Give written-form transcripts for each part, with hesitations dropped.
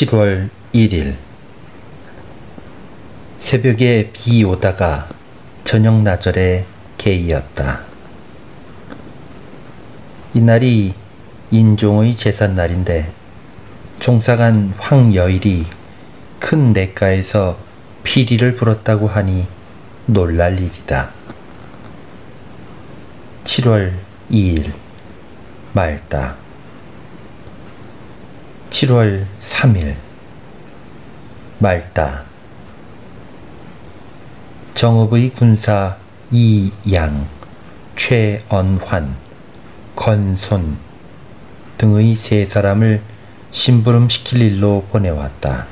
7월 1일 새벽에 비 오다가 저녁 나절에 개이었다. 이날이 인종의 제삿날인데 종사간 황여일이 큰 냇가에서 피리를 불었다고 하니 놀랄 일이다. 7월 2일 말다. 7월 3일 말다. 정읍의 군사 이양, 최언환, 건손 등의 세 사람을 심부름시킬 일로 보내왔다.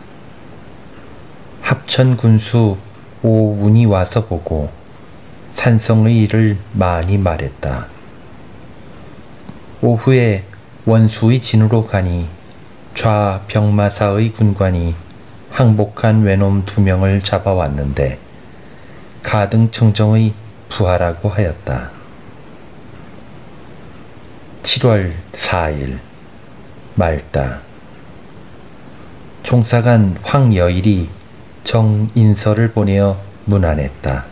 합천 군수 오운이 와서 보고 산성의 일을 많이 말했다. 오후에 원수의 진으로 가니 좌병마사의 군관이 항복한 외놈 2명을 잡아왔는데 가등청정의 부하라고 하였다. 7월 4일 말다. 종사간 황여일이 정인서를 보내어 문안했다.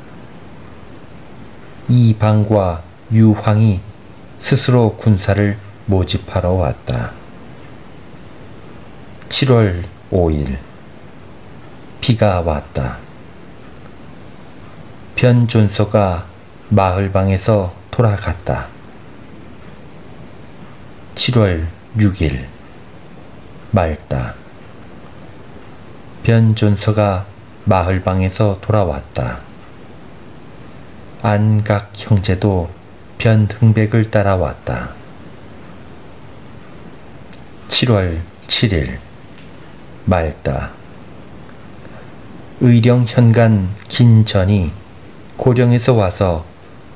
이방과 유황이 스스로 군사를 모집하러 왔다. 7월 5일 비가 왔다. 변존서가 마을방에서 돌아갔다. 7월 6일 말다. 변존서가 마을방에서 돌아왔다. 안각 형제도 변흥백을 따라왔다. 7월 7일 말다. 의령 현간 긴전이 고령에서 와서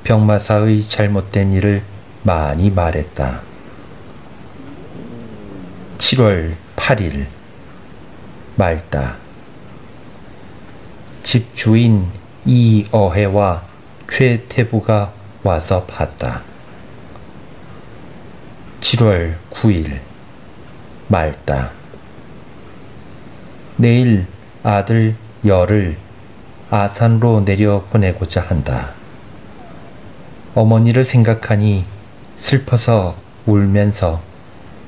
병마사의 잘못된 일을 많이 말했다. 7월 8일 말다. 집주인 이어해와 최태부가 와서 봤다. 7월 9일 말다. 내일 아들 열을 아산으로 내려 보내고자 한다. 어머니를 생각하니 슬퍼서 울면서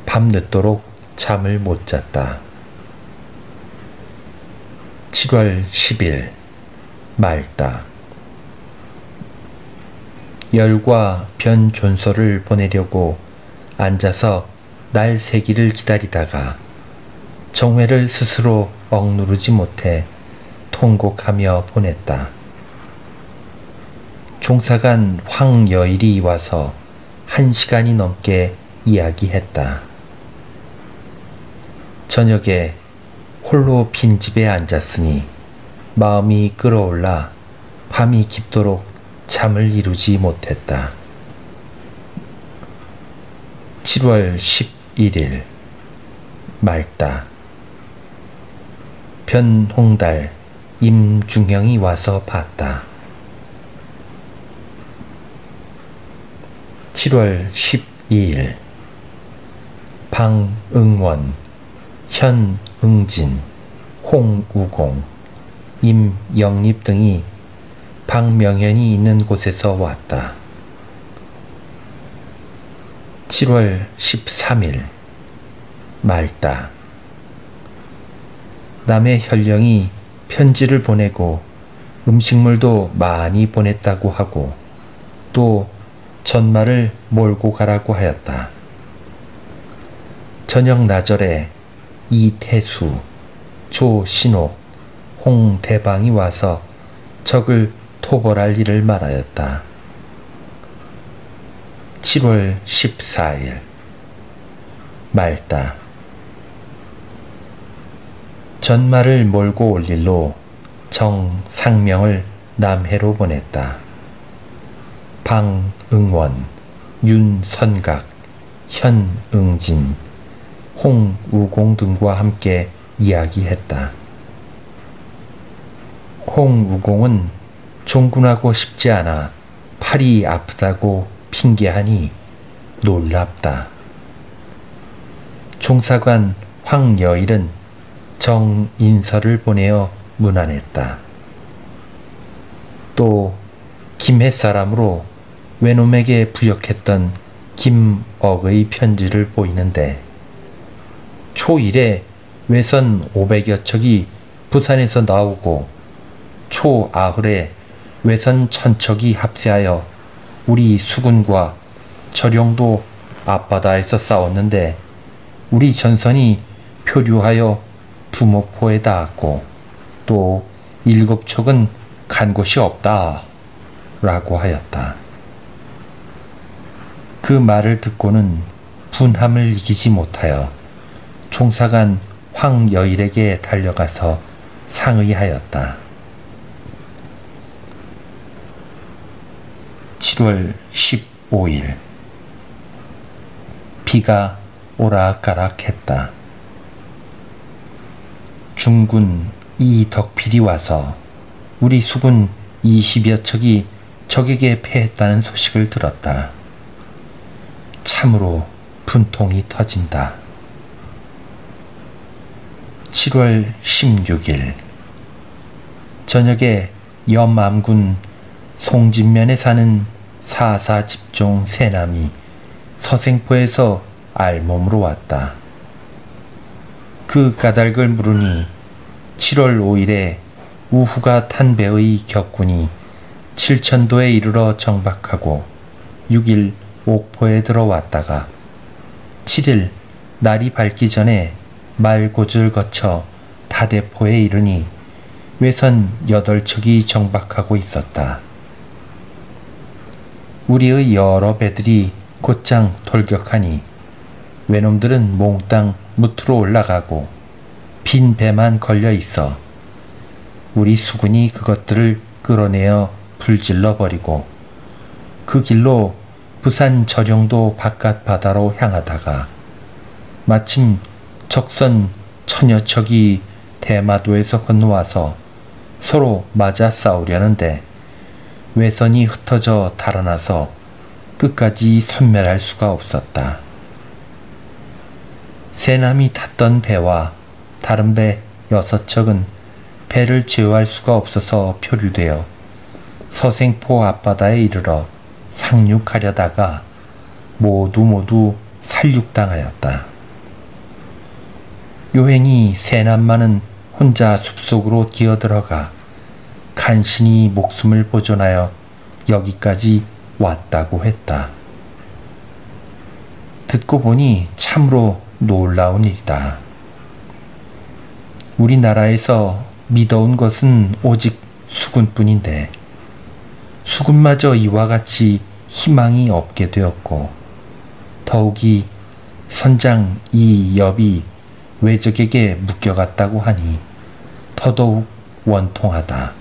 밤늦도록 잠을 못 잤다. 7월 10일 말다. 열과 변존서를 보내려고 앉아서 날 새기를 기다리다가 정회를 스스로 억누르지 못해 통곡하며 보냈다. 종사간 황여일이 와서 1시간이 넘게 이야기했다. 저녁에 홀로 빈집에 앉았으니 마음이 끌어올라 밤이 깊도록 잠을 이루지 못했다. 7월 11일 말다. 변홍달 임중형이 와서 봤다. 7월 12일 방응원, 현응진, 홍우공, 임영립 등이 박명현이 있는 곳에서 왔다. 7월 13일 말다. 남의 현령이 편지를 보내고 음식물도 많이 보냈다고 하고 또 전말을 몰고 가라고 하였다. 저녁 나절에 이태수, 조신옥, 홍대방이 와서 적을 토벌할 일을 말하였다. 7월 14일 말다. 전말을 몰고 올 일로 정상명을 남해로 보냈다. 방응원, 윤선각, 현응진, 홍우공 등과 함께 이야기했다. 홍우공은 종군하고 싶지 않아 팔이 아프다고 핑계하니 놀랍다. 총사관 황여일은 정인서를 보내어 문안했다. 또 김해 사람으로 외놈에게 부역했던 김억의 편지를 보이는데 초1에 외선 500여 척이 부산에서 나오고 초9에 외선 1000척이 합세하여 우리 수군과 저령도 앞바다에서 싸웠는데 우리 전선이 표류하여 두목포에 닿았고 또 7척은 간 곳이 없다 라고 하였다. 그 말을 듣고는 분함을 이기지 못하여 총사관 황여일에게 달려가서 상의하였다. 7월 15일 비가 오락가락했다. 중군 이덕필이 와서 우리 수군 20여 척이 적에게 패했다는 소식을 들었다. 참으로 분통이 터진다. 7월 16일 저녁에 염암군 송진면에 사는 사사집종 세남이 서생포에서 알몸으로 왔다. 그 까닭을 물으니 7월 5일에 우후가 탄 배의 격군이 칠천도에 이르러 정박하고 6일 옥포에 들어왔다가 7일 날이 밝기 전에 말곶을 거쳐 다대포에 이르니 외선 8척이 정박하고 있었다. 우리의 여러 배들이 곧장 돌격하니 외놈들은 몽땅 무트로 올라가고 빈 배만 걸려 있어 우리 수군이 그것들을 끌어내어 불질러 버리고 그 길로 부산 저령도 바깥 바다로 향하다가 마침 적선 1000여 척이 대마도에서 건너와서 서로 맞아 싸우려는데 외선이 흩어져 달아나서 끝까지 섬멸할 수가 없었다. 세남이 탔던 배와 다른 배 6척은 배를 제어할 수가 없어서 표류되어 서생포 앞바다에 이르러 상륙하려다가 모두 살육당하였다. 요행이 세남만은 혼자 숲속으로 기어들어가 간신히 목숨을 보존하여 여기까지 왔다고 했다. 듣고 보니 참으로 놀라운 일이다. 우리나라에서 믿어온 것은 오직 수군뿐인데 수군마저 이와 같이 희망이 없게 되었고 더욱이 선장 이엽이 외적에게 묶여갔다고 하니 더더욱 원통하다.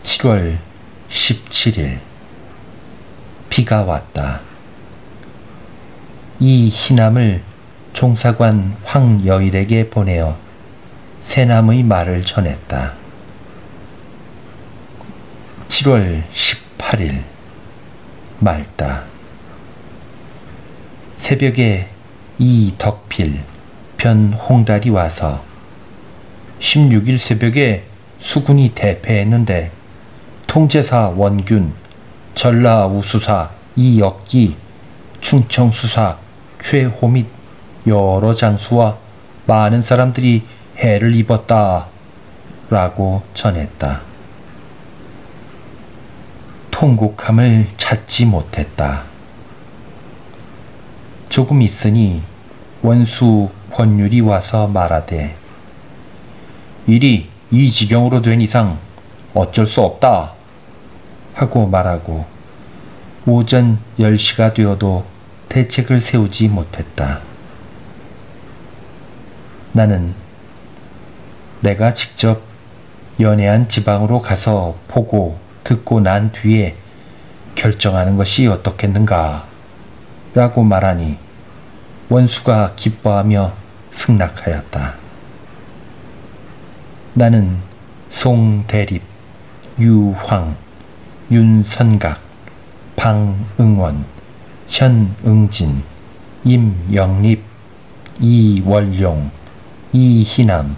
7월 17일 비가 왔다. 이 희남을 총사관 황여일에게 보내어 세남의 말을 전했다. 7월 18일 맑다. 새벽에 이덕필 변홍달이 와서 16일 새벽에 수군이 대패했는데 통제사 원균, 전라우수사 이역기, 충청수사 최호 및 여러 장수와 많은 사람들이 해를 입었다 라고 전했다. 통곡함을 찾지 못했다. 조금 있으니 원수 권율이 와서 말하되 일이 이 지경으로 된 이상 어쩔 수 없다 하고 말하고 오전 10시가 되어도 대책을 세우지 못했다. 나는 내가 직접 연해안 지방으로 가서 보고 듣고 난 뒤에 결정하는 것이 어떻겠는가 라고 말하니 원수가 기뻐하며 승낙하였다. 나는 송대립, 유황, 윤선각, 방응원, 현응진, 임영립, 이월룡, 이희남,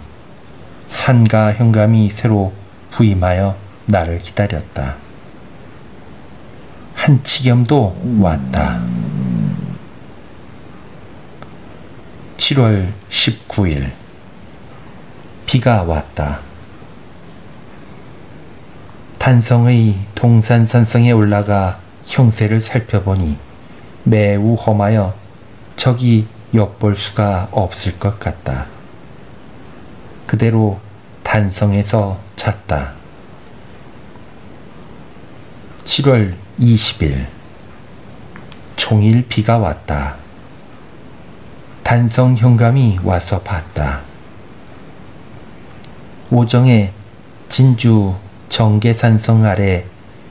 산가 현감이 새로 부임하여 나를 기다렸다. 한치겸도 왔다. 7월 19일 비가 왔다. 단성의 동산산성에 올라가 형세를 살펴보니 매우 험하여 저기 엿볼 수가 없을 것 같다. 그대로 단성에서 잤다. 7월 20일 종일 비가 왔다. 단성 현감이 와서 봤다. 오정에 진주 정계산성 아래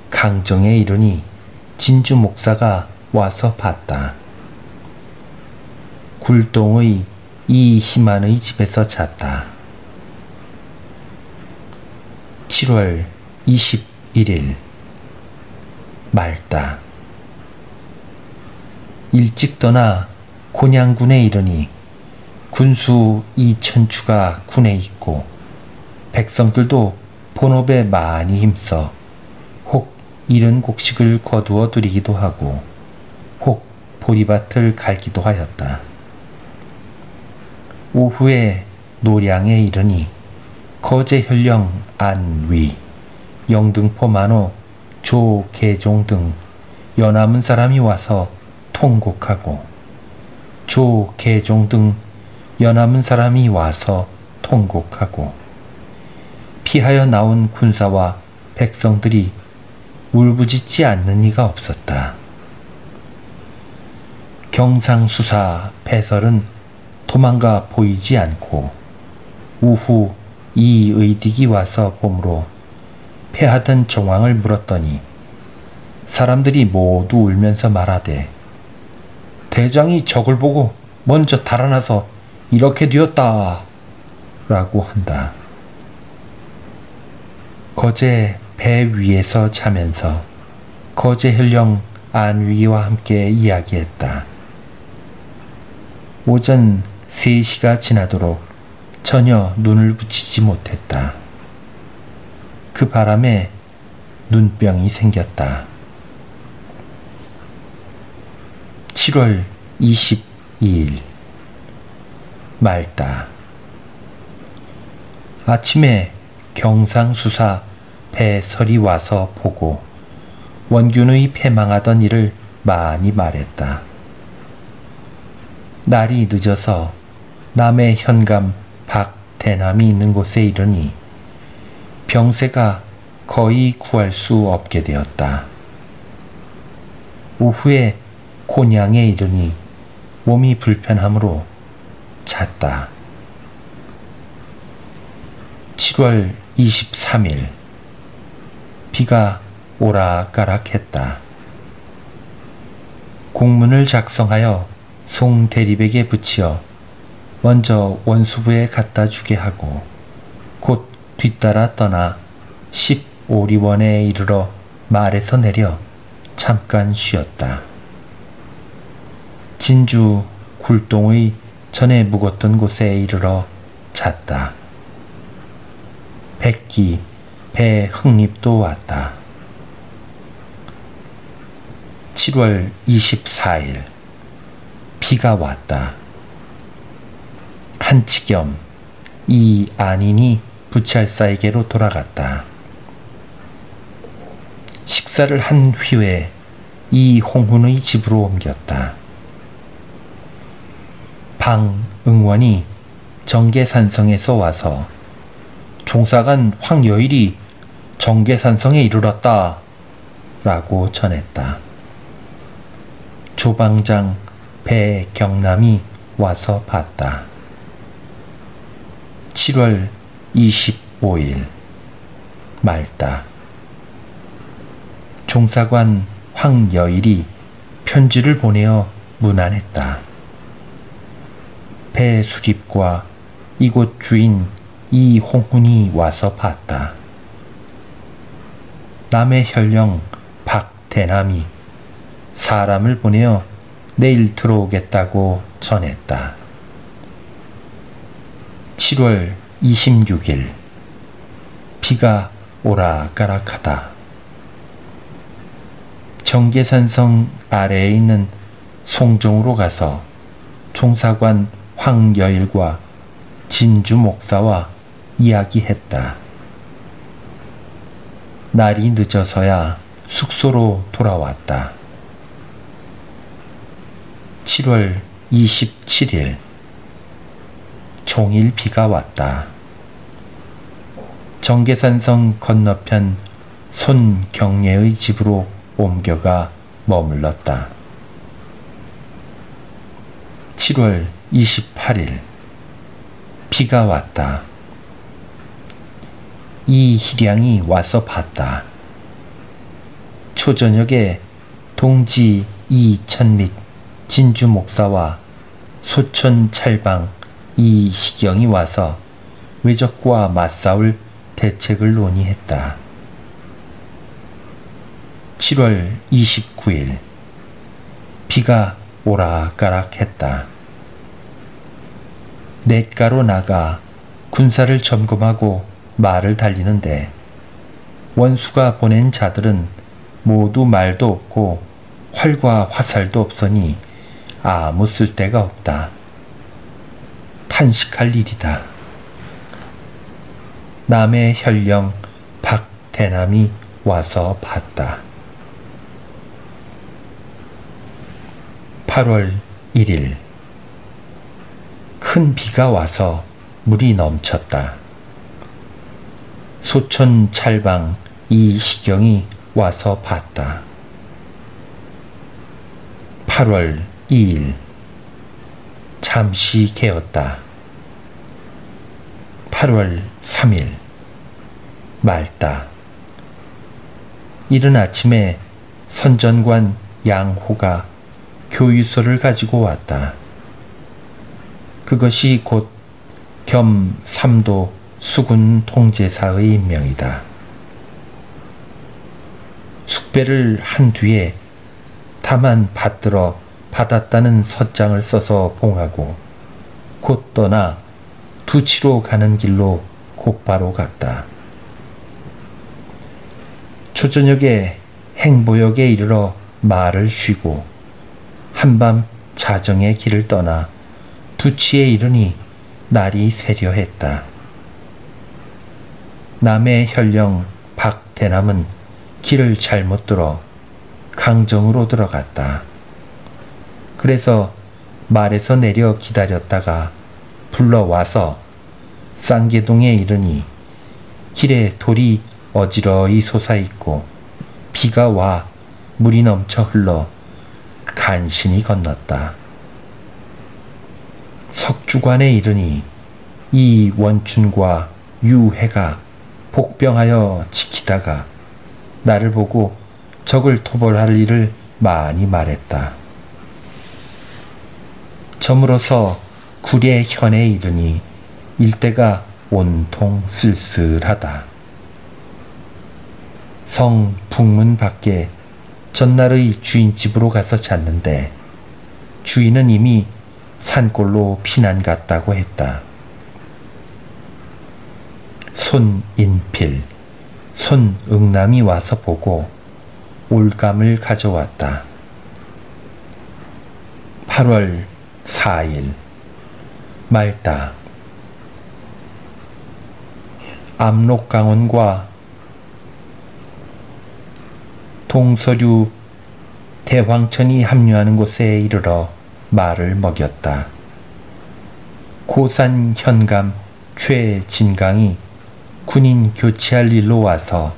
강정에 이르니 진주 목사가 와서 봤다. 굴동의 이희만의 집에서 잤다. 7월 21일 맑다. 일찍 떠나 곤양군에 이르니 군수 2,000추가 군에 있고 백성들도 본업에 많이 힘써 혹 이른 곡식을 거두어 들이기도 하고 혹 보리밭을 갈기도 하였다. 오후에 노량에 이르니 거제현령 안위, 영등포 만호, 조계종 등 연남은 사람이 와서 통곡하고 조계종 등 연남은 사람이 와서 통곡하고 피하여 나온 군사와 백성들이 울부짖지 않는 이가 없었다. 경상수사 배설은 도망가 보이지 않고 우후 이의딕이 와서 보므로 패하던 정왕을 물었더니 사람들이 모두 울면서 말하되 대장이 적을 보고 먼저 달아나서 이렇게 되었다 라고 한다. 거제 배 위에서 자면서 거제현령 안위와 함께 이야기했다. 오전 3시가 지나도록 전혀 눈을 붙이지 못했다. 그 바람에 눈병이 생겼다. 7월 22일 맑다. 아침에 경상수사 배설이 와서 보고 원균의 패망하던 일을 많이 말했다. 날이 늦어서 남의 현감 박대남이 있는 곳에 이르니 병세가 거의 구할 수 없게 되었다. 오후에 곤양에 이르니 몸이 불편하므로 잤다. 7월 23일 비가 오락가락했다. 공문을 작성하여 송대립에게 붙여 먼저 원수부에 갖다 주게 하고 곧 뒤따라 떠나 15리원에 이르러 말에서 내려 잠깐 쉬었다. 진주 굴동의 전에 묵었던 곳에 이르러 잤다. 백기 배흥립도 왔다. 7월 24일 비가 왔다. 한치겸 이안인이 부찰사에게로 돌아갔다. 식사를 한 후에 이홍훈의 집으로 옮겼다. 방응원이 정계산성에서 와서 종사관 황여일이 정계산성에 이르렀다 라고 전했다. 조방장 배경남이 와서 봤다. 7월 25일 맑다. 종사관 황여일이 편지를 보내어 문안했다. 배수립과 이곳 주인 이홍훈이 와서 봤다. 남의 현령 박대남이 사람을 보내어 내일 들어오겠다고 전했다. 7월 26일 비가 오락가락하다. 정계산성 아래에 있는 송정으로 가서 종사관 황여일과 진주 목사와 이야기했다. 날이 늦어서야 숙소로 돌아왔다. 7월 27일 종일 비가 왔다. 정계산성 건너편 손경례의 집으로 옮겨가 머물렀다. 7월 28일 비가 왔다. 이희량이 와서 봤다. 초저녁에 동지 이천 및 진주 목사와 소촌 찰방 이시경이 와서 외적과 맞싸울 대책을 논의했다. 7월 29일 비가 오락가락했다. 냇가로 나가 군사를 점검하고 말을 달리는데 원수가 보낸 자들은 모두 말도 없고 활과 화살도 없으니 아무 쓸데가 없다. 탄식할 일이다. 남의 현령 박대남이 와서 봤다. 8월 1일 큰 비가 와서 물이 넘쳤다. 소촌 찰방 이시경이 와서 봤다. 8월 2일 잠시 개었다. 8월 3일 맑다. 이른 아침에 선전관 양호가 교유서를 가지고 왔다. 그것이 곧 겸 삼도 수군 통제사의 임명이다. 숙배를 한 뒤에 다만 받들어 받았다는 서장을 써서 봉하고 곧 떠나 두치로 가는 길로 곧바로 갔다. 초저녁에 행보역에 이르러 말을 쉬고 한밤 자정의 길을 떠나 두치에 이르니 날이 세려했다. 남의 현령 박대남은 길을 잘못 들어 강정으로 들어갔다. 그래서 말에서 내려 기다렸다가 불러와서 쌍계동에 이르니 길에 돌이 어지러이 솟아있고 비가 와 물이 넘쳐 흘러 간신히 건넜다. 석주관에 이르니 이 원춘과 유해가 복병하여 지키다가 나를 보고 적을 토벌할 일을 많이 말했다. 저물어서 구례 현에 이르니 일대가 온통 쓸쓸하다. 성 북문 밖에 전날의 주인집으로 가서 잤는데 주인은 이미 산골로 피난 갔다고 했다. 손인필, 손응남이 와서 보고 올감을 가져왔다. 8월 4일 맑다. 압록강원과 동서류 대황천이 합류하는 곳에 이르러 말을 먹였다. 고산 현감 최진강이 군인 교체할 일로 와서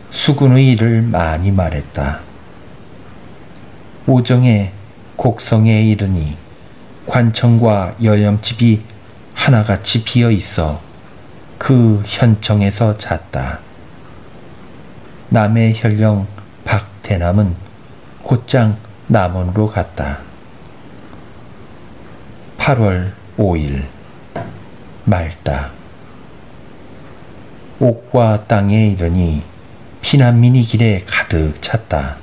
수군의 일을 많이 말했다. 오정에 곡성에 이르니 관청과 여염집이 하나같이 비어 있어 그 현청에서 잤다. 남의 현령 박대남은 곧장 남원으로 갔다. 8월 5일 맑다. 옥과 땅에 이르니 피난민이 길에 가득 찼다.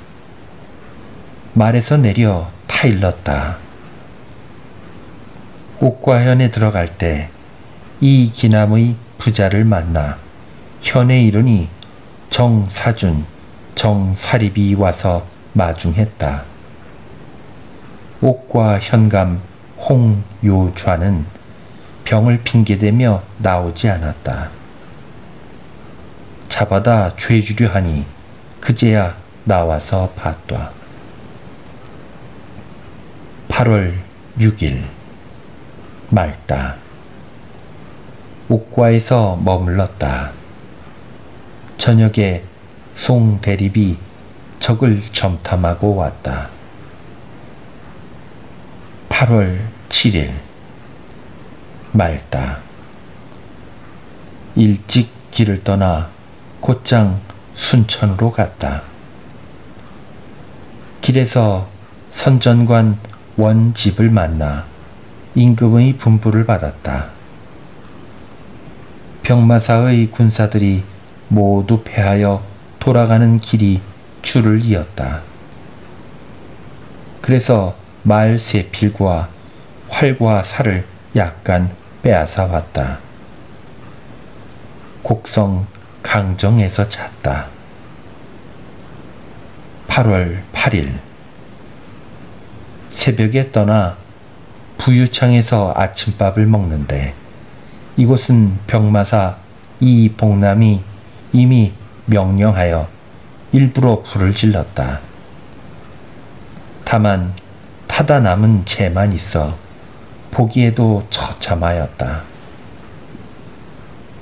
말에서 내려 타일렀다. 옥과현에 들어갈 때 이 기남의 부자를 만나 현에 이르니 정사준, 정사립이 와서 마중했다. 옥과 현감, 홍요좌는 병을 핑계대며 나오지 않았다. 잡아다 죄주려 하니 그제야 나와서 봤다. 8월 6일 맑다. 옥과에서 머물렀다. 저녁에 송 대립이 적을 점탐하고 왔다. 8월 7일 맑다. 일찍 길을 떠나 곧장 순천으로 갔다. 길에서 선전관 원집을 만나 임금의 분부를 받았다. 병마사의 군사들이 모두 패하여 돌아가는 길이 줄을 이었다. 그래서 말 세 필과 활과 살을 약간 빼앗아 왔다. 곡성 강정에서 잤다. 8월 8일 새벽에 떠나 부유창에서 아침밥을 먹는데 이곳은 병마사 이복남이 이미 명령하여 일부러 불을 질렀다. 다만 타다 남은 재만 있어 보기에도 처참하였다.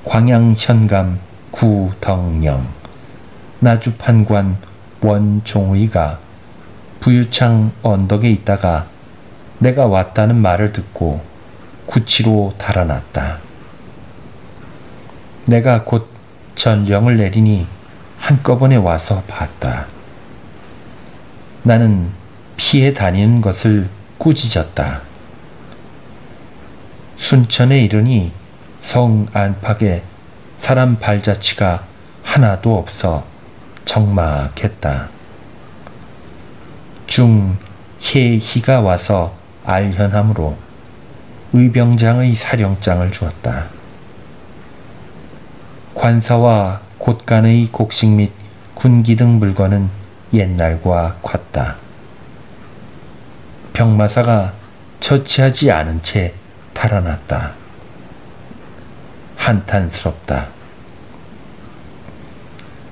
광양현감 구덕령 나주판관 원종의가 부유창 언덕에 있다가 내가 왔다는 말을 듣고 구치로 달아났다. 내가 곧 전령을 내리니 한꺼번에 와서 봤다. 나는 피해 다니는 것을 꾸짖었다. 순천에 이르니 성 안팎에 사람 발자취가 하나도 없어 적막했다. 중혜희가 와서 알현함으로 의병장의 사령장을 주었다. 관사와 곳간의 곡식 및 군기 등 물건은 옛날과 같다. 병마사가 처치하지 않은 채 달아났다. 한탄스럽다.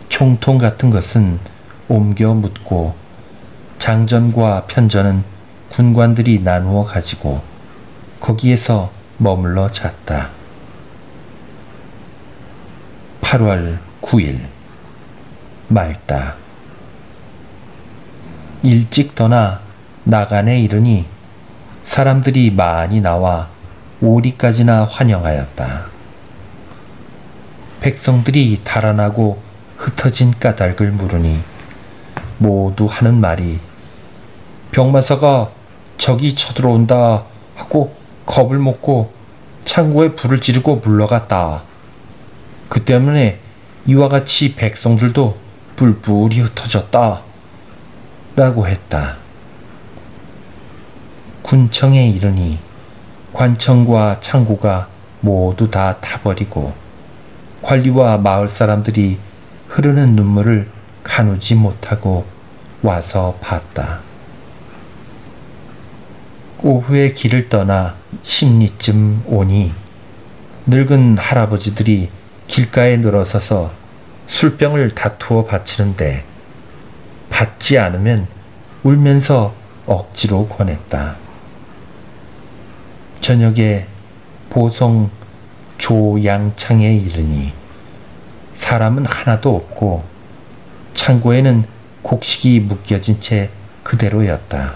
총통 같은 것은 옮겨 묻고 장전과 편전은 군관들이 나누어 가지고 거기에서 머물러 잤다. 8월 9일 맑다. 일찍 떠나 나간에 이르니 사람들이 많이 나와 오리까지나 환영하였다. 백성들이 달아나고 흩어진 까닭을 물으니 모두 하는 말이 병마사가 적이 쳐들어온다 하고 겁을 먹고 창고에 불을 지르고 물러갔다. 그 때문에 이와 같이 백성들도 뿔뿔이 흩어졌다. 라고 했다. 군청에 이르니 관청과 창고가 모두 다 타버리고 관리와 마을 사람들이 흐르는 눈물을 가누지 못하고 와서 봤다. 오후에 길을 떠나 심리쯤 오니 늙은 할아버지들이 길가에 늘어서서 술병을 다투어 바치는데 받지 않으면 울면서 억지로 권했다. 저녁에 보성 조양창에 이르니 사람은 하나도 없고 창고에는 곡식이 묶여진 채 그대로였다.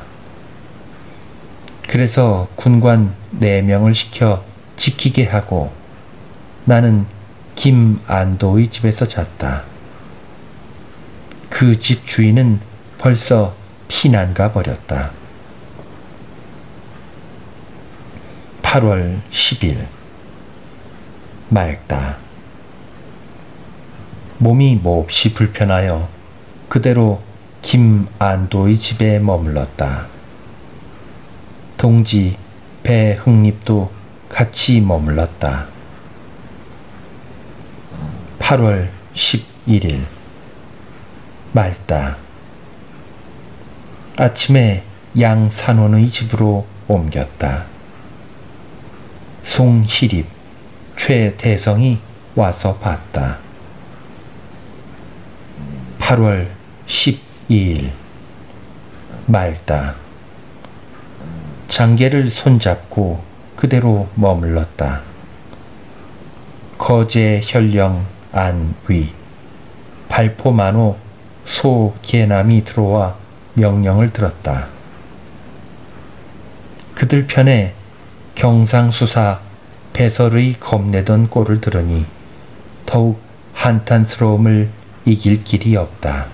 그래서 군관 4명을 시켜 지키게 하고 나는 김안도의 집에서 잤다. 그 집 주인은 벌써 피난가 버렸다. 8월 10일 맑다. 몸이 몹시 불편하여 그대로 김안도의 집에 머물렀다. 동지 배흥립도 같이 머물렀다. 8월 11일 맑다. 아침에 양 산원의 집으로 옮겼다. 송희립, 최대성이 와서 봤다. 8월 12일 맑다. 장계를 손잡고 그대로 머물렀다. 거제 현령 안위, 발포만호 소계남이 들어와 명령을 들었다. 그들 편에 경상수사 배설의 겁내던 꼴을 들으니 더욱 한탄스러움을 이길 길이 없다.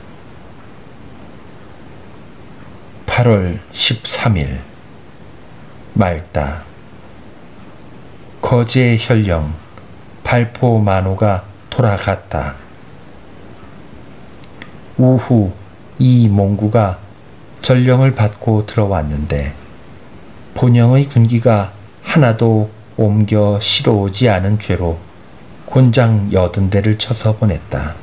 8월 13일 맑다. 거제 현령 발포만호가 돌아갔다. 오후 이몽구가 전령을 받고 들어왔는데 본영의 군기가 하나도 옮겨 실어오지 않은 죄로 곤장 80대를 쳐서 보냈다.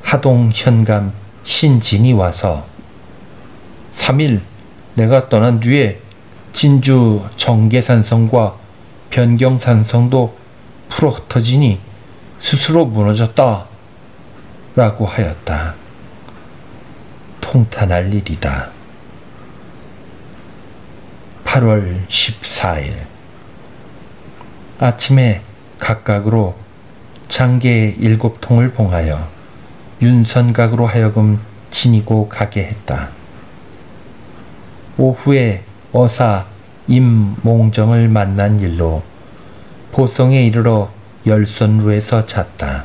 하동 현감 신진이 와서 3일 내가 떠난 뒤에 진주 정계산성과 변경산성도 풀어 흩어지니 스스로 무너졌다 라고 하였다. 통탄할 일이다. 8월 14일 아침에 각각으로 장계 7통을 봉하여 윤선각으로 하여금 지니고 가게 했다. 오후에 어사 임몽정을 만난 일로 보성에 이르러 열선루에서 잤다.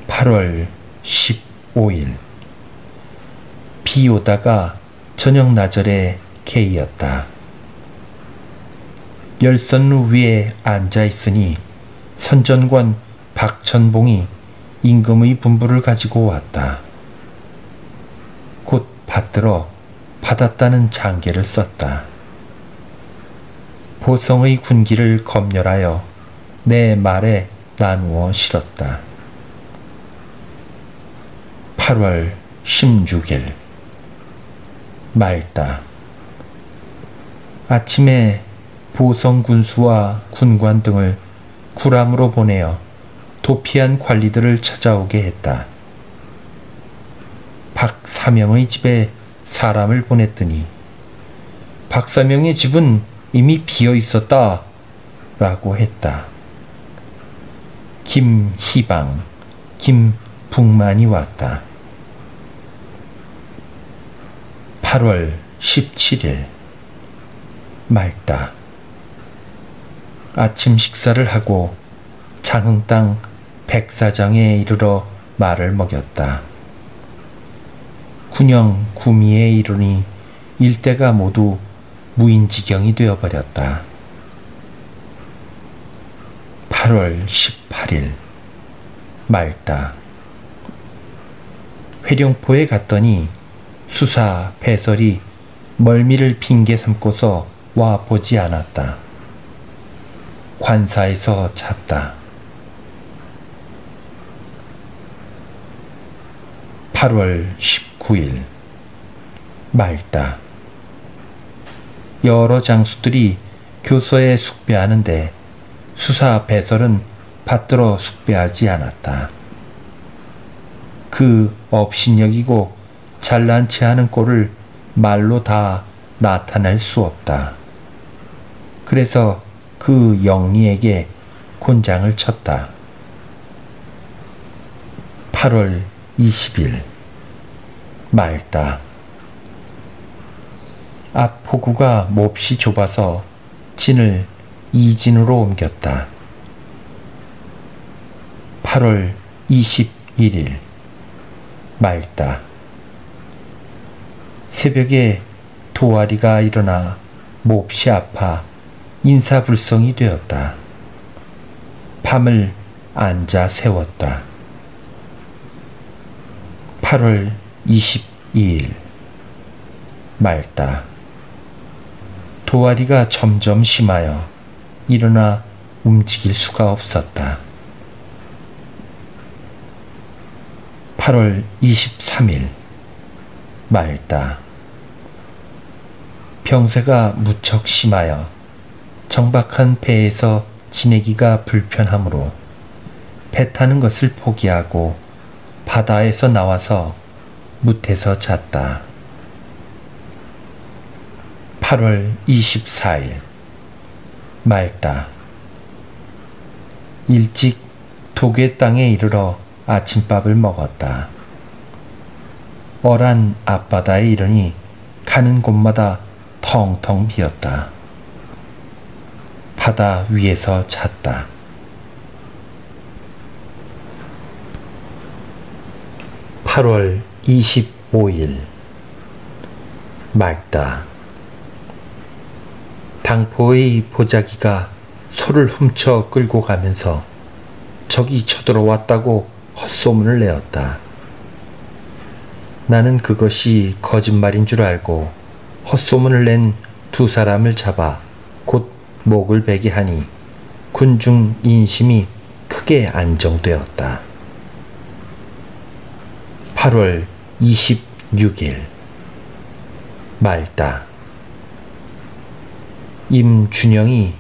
8월 15일 비 오다가 저녁 나절에 개이었다. 열선루 위에 앉아있으니 선전관 박천봉이 임금의 분부를 가지고 왔다. 곧 받들어 받았다는 장계를 썼다. 보성의 군기를 검열하여 내 말에 나누어 실었다. 8월 16일 맑다. 아침에 보성 군수와 군관 등을 구람으로 보내어 도피한 관리들을 찾아오게 했다. 박사명의 집에 사람을 보냈더니 박사명의 집은 이미 비어 있었다 라고 했다. 김희방, 김북만이 왔다. 8월 17일 맑다. 아침 식사를 하고 장흥땅 백사장에 이르러 말을 먹였다. 군영 구미에 이르니 일대가 모두 무인지경이 되어버렸다. 8월 18일 맑다. 회령포에 갔더니 수사 배설이 멀미를 핑계 삼고서 와 보지 않았다. 관사에서 잤다. 8월 19일 맑다. 여러 장수들이 교서에 숙배하는데 수사 배설은 받들어 숙배하지 않았다. 그 업신여기고 잘난 체 하는 꼴을 말로 다 나타낼 수 없다. 그래서 그 영리에게 곤장을 쳤다. 8월 20일 맑다. 앞 포구가 몹시 좁아서 진을 이진으로 옮겼다. 8월 21일 맑다. 새벽에 도아리가 일어나 몹시 아파 인사불성이 되었다. 밤을 앉아 세웠다. 8월 22일 맑다. 도아리가 점점 심하여 일어나 움직일 수가 없었다. 8월 23일 맑다. 병세가 무척 심하여 정박한 배에서 지내기가 불편하므로 배 타는 것을 포기하고 바다에서 나와서 뭇에서 잤다. 8월 24일 맑다. 일찍 도계 땅에 이르러 아침밥을 먹었다. 어란 앞바다에 이르니 가는 곳마다 텅텅 비었다. 바다 위에서 잤다. 8월 25일 맑다. 당포의 보자기가 소를 훔쳐 끌고 가면서 적이 쳐들어왔다고 헛소문을 내었다. 나는 그것이 거짓말인 줄 알고 헛소문을 낸 두 사람을 잡아 곧 목을 베게 하니 군중 인심이 크게 안정되었다. 8월 26일 맑다. 임준영이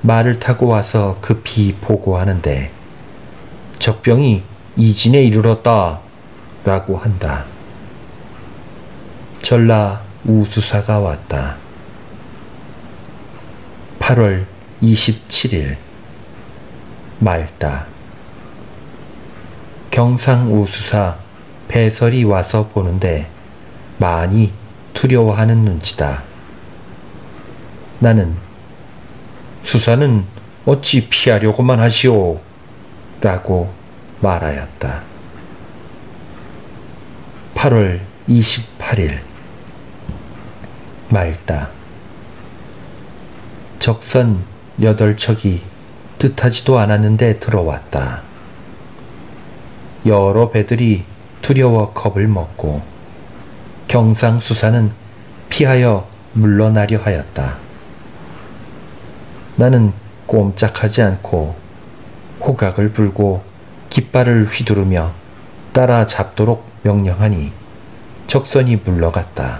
말을 타고 와서 급히 보고하는데 적병이 이진에 이르렀다 라고 한다. 전라 우수사가 왔다. 8월 27일 맑다. 경상 우수사 배설이 와서 보는데 많이 두려워하는 눈치다. 나는 수사는 어찌 피하려고만 하시오 라고 말하였다. 8월 28일 맑다. 적선 8척이 뜻하지도 않았는데 들어왔다. 여러 배들이 두려워 겁을 먹고 경상수사는 피하여 물러나려 하였다. 나는 꼼짝하지 않고 호각을 불고 깃발을 휘두르며 따라잡도록 명령하니 적선이 물러갔다.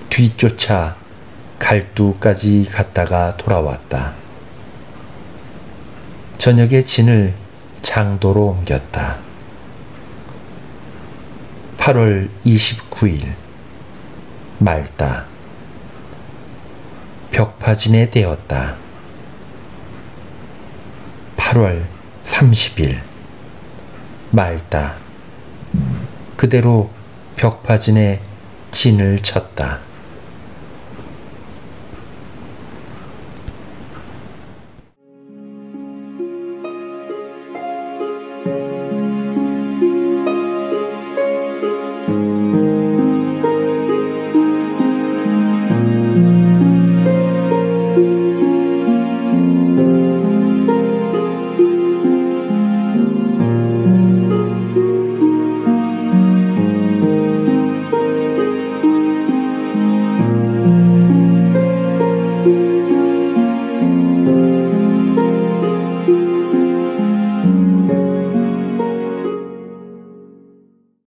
뒤쫓아 갈두까지 갔다가 돌아왔다. 저녁에 진을 장도로 옮겼다. 8월 29일 맑다. 벽파진에 대었다. 8월 30일 맑다. 그대로 벽파진에 진을 쳤다.